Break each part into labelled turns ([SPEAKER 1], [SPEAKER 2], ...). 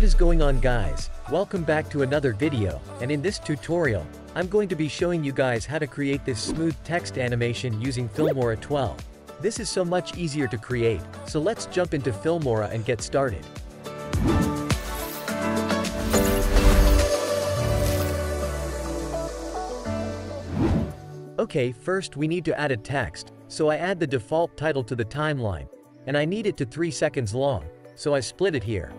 [SPEAKER 1] What is going on, guys? Welcome back to another video, and in this tutorial, I'm going to be showing you guys how to create this smooth text animation using Filmora 12. This is so much easier to create, so let's jump into Filmora and get started. Okay, first we need to add a text, so I add the default title to the timeline, and I need it to 3 seconds long, so I split it here.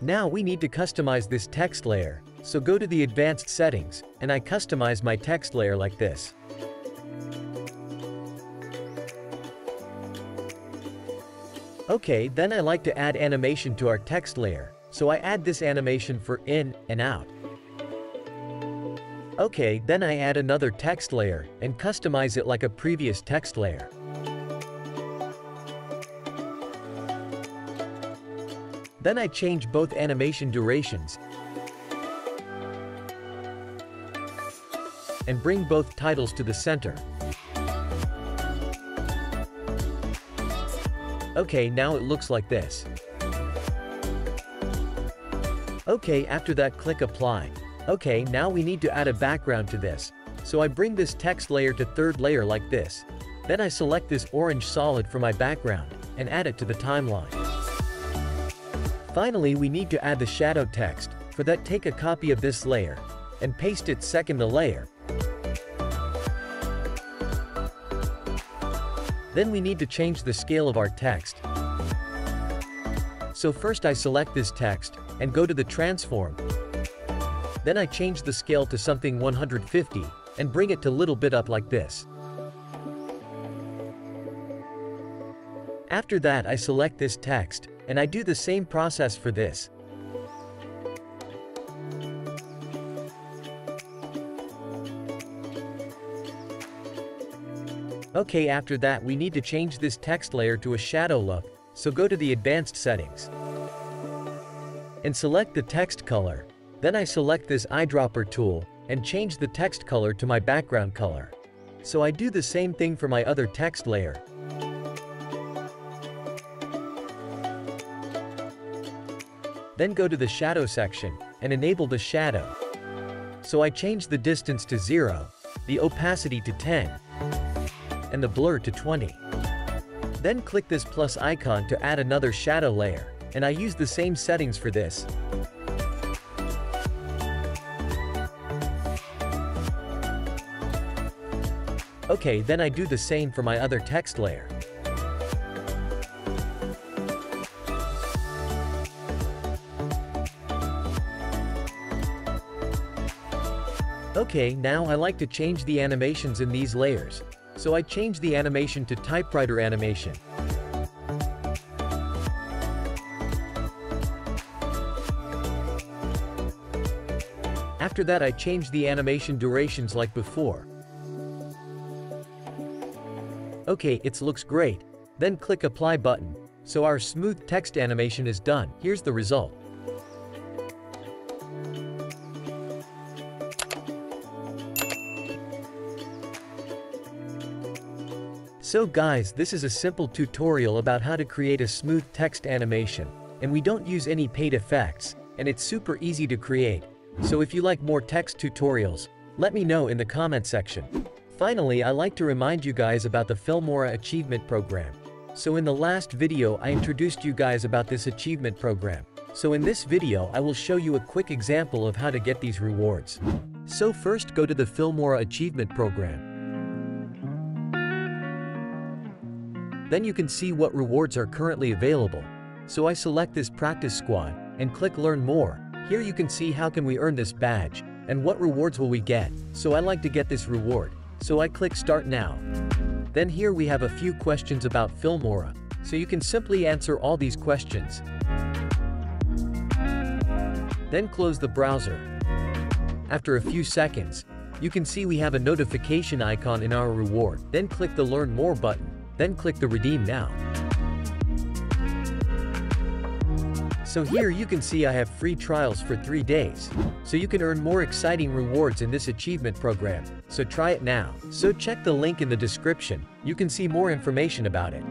[SPEAKER 1] Now we need to customize this text layer, so go to the advanced settings, and I customize my text layer like this. Okay, then I like to add animation to our text layer, so I add this animation for in and out. Okay, then I add another text layer, and customize it like a previous text layer. Then I change both animation durations, and bring both titles to the center. Okay, now it looks like this. Okay, after that click apply. Okay, now we need to add a background to this, so I bring this text layer to third layer like this. Then I select this orange solid for my background, and add it to the timeline. Finally, we need to add the shadow text. For that, take a copy of this layer, and paste it second the layer. Then we need to change the scale of our text. So first I select this text, and go to the transform. Then I change the scale to something 150, and bring it to little bit up like this. After that I select this text, and I do the same process for this. Okay, after that we need to change this text layer to a shadow look, so go to the advanced settings, and select the text color. Then I select this eyedropper tool, and change the text color to my background color. So I do the same thing for my other text layer. Then go to the shadow section, and enable the shadow. So I change the distance to 0, the opacity to 10, and the blur to 20. Then click this plus icon to add another shadow layer, and I use the same settings for this. Okay, then I do the same for my other text layer. Okay, now I like to change the animations in these layers, so I change the animation to typewriter animation. After that I change the animation durations like before. Okay, it looks great. Then click apply button, so our smooth text animation is done. Here's the result. So guys, this is a simple tutorial about how to create a smooth text animation, and we don't use any paid effects, and it's super easy to create. So if you like more text tutorials, let me know in the comment section. Finally, I like to remind you guys about the Filmora Achievement Program. So in the last video I introduced you guys about this achievement program. So in this video I will show you a quick example of how to get these rewards. So first go to the Filmora Achievement Program. Then you can see what rewards are currently available. So I select this practice squad, and click learn more. Here you can see how can we earn this badge, and what rewards will we get. So I like to get this reward, so I click start now. Then here we have a few questions about Filmora, so you can simply answer all these questions. Then close the browser. After a few seconds, you can see we have a notification icon in our reward. Then click the learn more button. Then click the redeem now. So here you can see I have free trials for 3 days. So you can earn more exciting rewards in this achievement program. So try it now. So check the link in the description. You can see more information about it.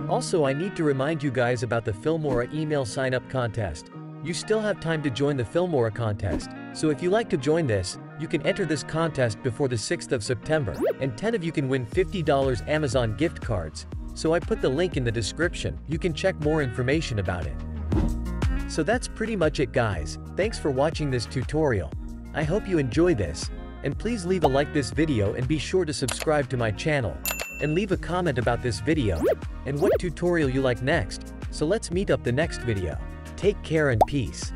[SPEAKER 1] Also, I need to remind you guys about the Filmora email sign-up contest. You still have time to join the Filmora contest, so if you like to join this, you can enter this contest before the 6th of September, and 10 of you can win $50 Amazon gift cards, so I put the link in the description, you can check more information about it. So that's pretty much it guys, thanks for watching this tutorial. I hope you enjoy this, and please leave a like this video and be sure to subscribe to my channel, and leave a comment about this video, and what tutorial you like next, so let's meet up the next video. Take care and peace.